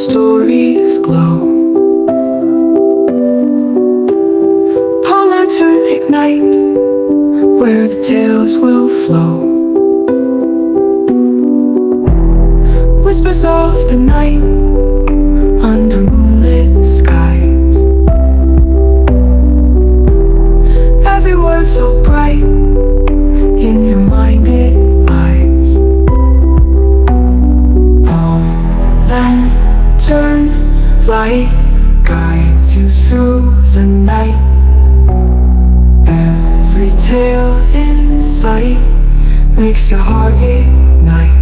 stories glow. Palm lantern ignite, where the tales will flow. Whispers of the night, under moonlit skies. Every word so bright, in your mind it lies. Palm lantern light guides you through the night. Every tale in sight makes your heart ignite.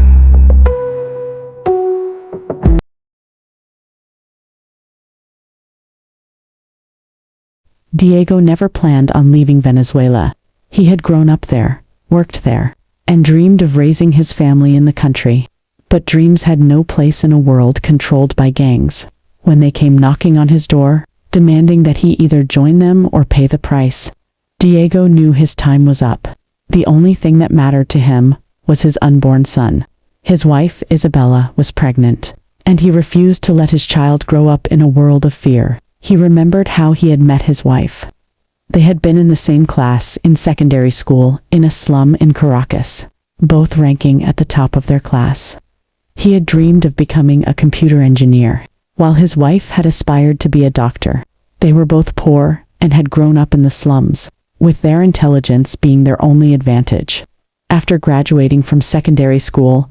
Diego never planned on leaving Venezuela. He had grown up there, worked there, and dreamed of raising his family in the country. But dreams had no place in a world controlled by gangs. When they came knocking on his door, demanding that he either join them or pay the price, Diego knew his time was up. The only thing that mattered to him was his unborn son. His wife, Isabella, was pregnant, and he refused to let his child grow up in a world of fear. He remembered how he had met his wife. They had been in the same class in secondary school in a slum in Caracas, both ranking at the top of their class. He had dreamed of becoming a computer engineer, while his wife had aspired to be a doctor. They were both poor and had grown up in the slums, with their intelligence being their only advantage. After graduating from secondary school,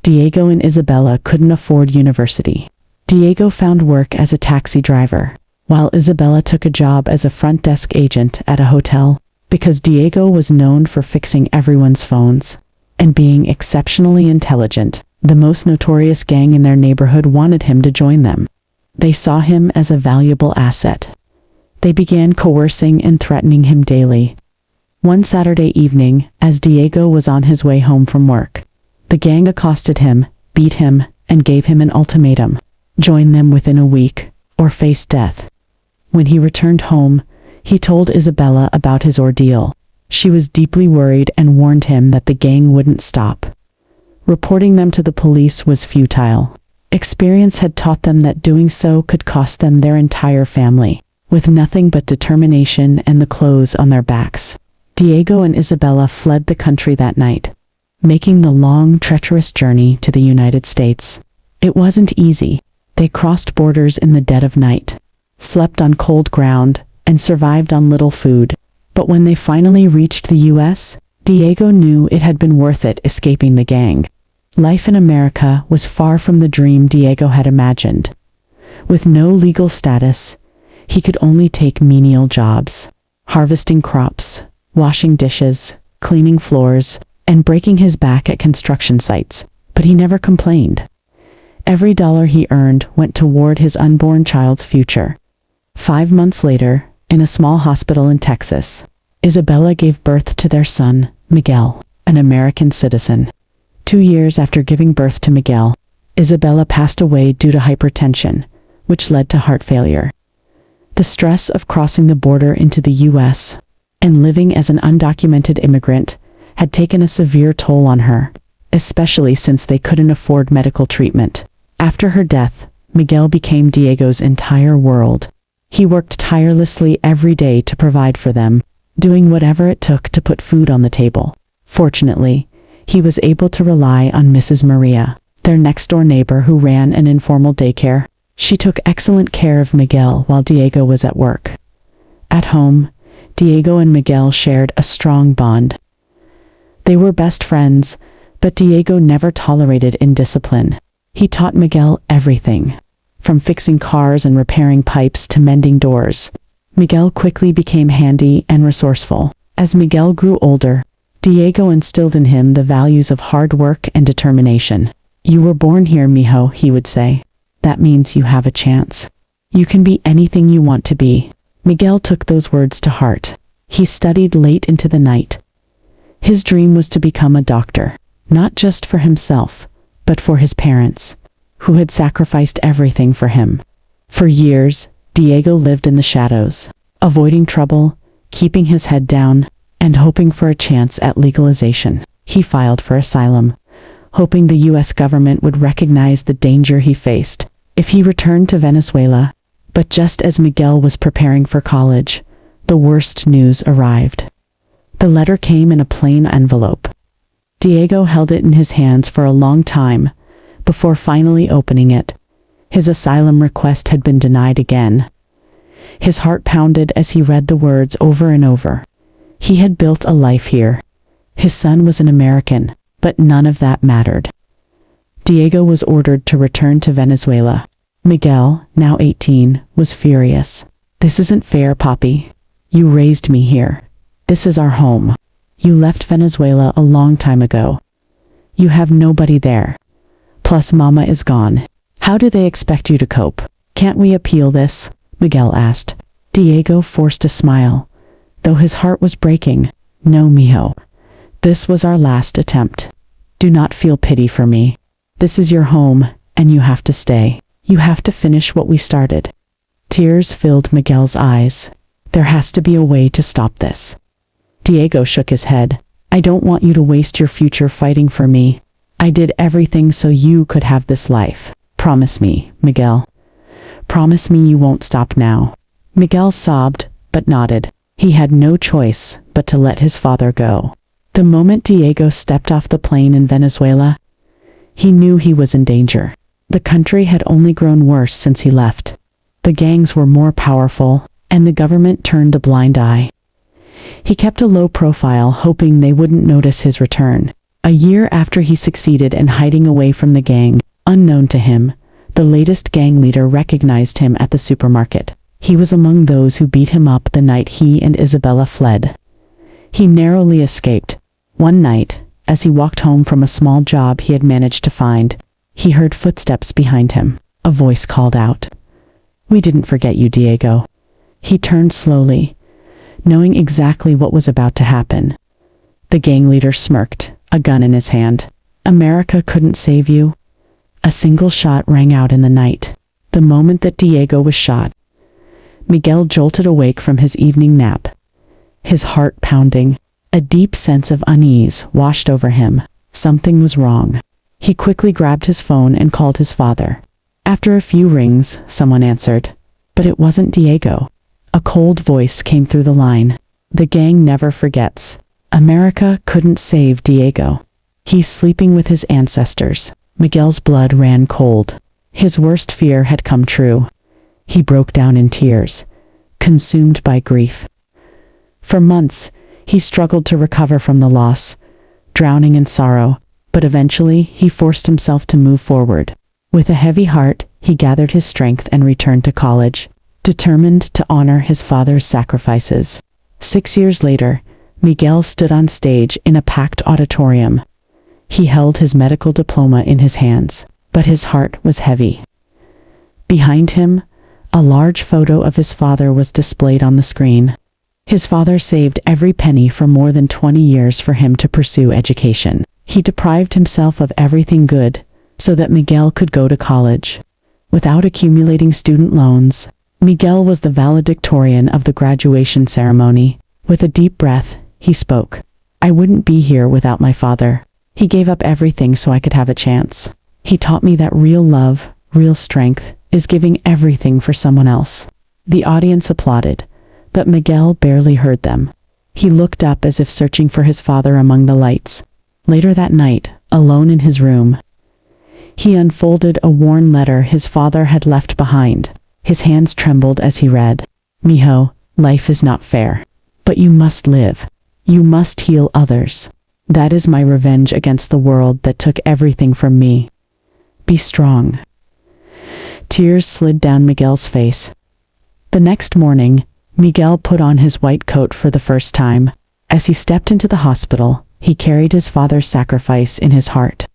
Diego and Isabella couldn't afford university. Diego found work as a taxi driver, while Isabella took a job as a front desk agent at a hotel, because Diego was known for fixing everyone's phones and being exceptionally intelligent. The most notorious gang in their neighborhood wanted him to join them. They saw him as a valuable asset. They began coercing and threatening him daily. One Saturday evening, as Diego was on his way home from work, the gang accosted him, beat him, and gave him an ultimatum: join them within a week, or face death. When he returned home, he told Isabella about his ordeal. She was deeply worried and warned him that the gang wouldn't stop. Reporting them to the police was futile. Experience had taught them that doing so could cost them their entire family. With nothing but determination and the clothes on their backs, Diego and Isabella fled the country that night, making the long, treacherous journey to the United States. It wasn't easy. They crossed borders in the dead of night, slept on cold ground, and survived on little food. But when they finally reached the U.S., Diego knew it had been worth it escaping the gang. Life in America was far from the dream Diego had imagined. With no legal status, he could only take menial jobs, harvesting crops, washing dishes, cleaning floors, and breaking his back at construction sites. But he never complained. Every dollar he earned went toward his unborn child's future. 5 months later, in a small hospital in Texas, Isabella gave birth to their son, Miguel, an American citizen. 2 years after giving birth to Miguel, Isabella passed away due to hypertension, which led to heart failure. The stress of crossing the border into the U.S. and living as an undocumented immigrant had taken a severe toll on her, especially since they couldn't afford medical treatment. After her death, Miguel became Diego's entire world. He worked tirelessly every day to provide for them, doing whatever it took to put food on the table. Fortunately, he was able to rely on Mrs. Maria, their next-door neighbor who ran an informal daycare. She took excellent care of Miguel while Diego was at work. At home, Diego and Miguel shared a strong bond. They were best friends, but Diego never tolerated indiscipline. He taught Miguel everything, from fixing cars and repairing pipes to mending doors. Miguel quickly became handy and resourceful. As Miguel grew older, Diego instilled in him the values of hard work and determination. "You were born here, mijo," he would say. "That means you have a chance. You can be anything you want to be." Miguel took those words to heart. He studied late into the night. His dream was to become a doctor, not just for himself, but for his parents, who had sacrificed everything for him. For years, Diego lived in the shadows, avoiding trouble, keeping his head down, and hoping for a chance at legalization. He filed for asylum, hoping the U.S. government would recognize the danger he faced. if he returned to Venezuela. But just as Miguel was preparing for college, the worst news arrived. The letter came in a plain envelope. Diego held it in his hands for a long time before finally opening it. His asylum request had been denied again. His heart pounded as he read the words over and over. He had built a life here. His son was an American, but none of that mattered. Diego was ordered to return to Venezuela. Miguel, now 18, was furious. "This isn't fair, Papi. You raised me here. This is our home. You left Venezuela a long time ago. You have nobody there. Plus Mama is gone. How do they expect you to cope? Can't we appeal this?" Miguel asked. Diego forced a smile, though his heart was breaking. "No, mijo. This was our last attempt. Do not feel pity for me. This is your home, and you have to stay. You have to finish what we started." Tears filled Miguel's eyes. "There has to be a way to stop this." Diego shook his head. "I don't want you to waste your future fighting for me. I did everything so you could have this life. Promise me, Miguel. Promise me you won't stop now." Miguel sobbed, but nodded. He had no choice but to let his father go. The moment Diego stepped off the plane in Venezuela, he knew he was in danger. The country had only grown worse since he left. The gangs were more powerful, and the government turned a blind eye. He kept a low profile, hoping they wouldn't notice his return. A year after he succeeded in hiding away from the gang, unknown to him, the latest gang leader recognized him at the supermarket. He was among those who beat him up the night he and Isabella fled. He narrowly escaped. One night, as he walked home from a small job he had managed to find, he heard footsteps behind him. A voice called out, "We didn't forget you, Diego." He turned slowly, knowing exactly what was about to happen. The gang leader smirked, a gun in his hand. "America couldn't save you." A single shot rang out in the night. The moment that Diego was shot, Miguel jolted awake from his evening nap, his heart pounding. A deep sense of unease washed over him. Something was wrong. He quickly grabbed his phone and called his father. After a few rings, someone answered, but it wasn't Diego. A cold voice came through the line. "The gang never forgets. America couldn't save Diego. He's sleeping with his ancestors." Miguel's blood ran cold. His worst fear had come true. He broke down in tears, consumed by grief. For months, he struggled to recover from the loss, drowning in sorrow, but eventually he forced himself to move forward. With a heavy heart, he gathered his strength and returned to college, determined to honor his father's sacrifices. 6 years later, Miguel stood on stage in a packed auditorium. He held his medical diploma in his hands, but his heart was heavy. Behind him, a large photo of his father was displayed on the screen. His father saved every penny for more than 20 years for him to pursue education. He deprived himself of everything good so that Miguel could go to college. Without accumulating student loans, Miguel was the valedictorian of the graduation ceremony. With a deep breath, he spoke. "I wouldn't be here without my father. He gave up everything so I could have a chance. He taught me that real love, real strength, is giving everything for someone else." The audience applauded, but Miguel barely heard them. He looked up as if searching for his father among the lights. Later that night, alone in his room, he unfolded a worn letter his father had left behind. His hands trembled as he read, "Mijo, life is not fair. But you must live. You must heal others. That is my revenge against the world that took everything from me. Be strong." Tears slid down Miguel's face. The next morning, Miguel put on his white coat for the first time. As he stepped into the hospital, he carried his father's sacrifice in his heart.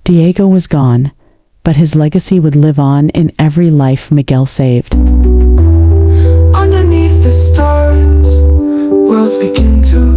Diego was gone, but his legacy would live on in every life Miguel saved. Underneath the stars, worlds begin to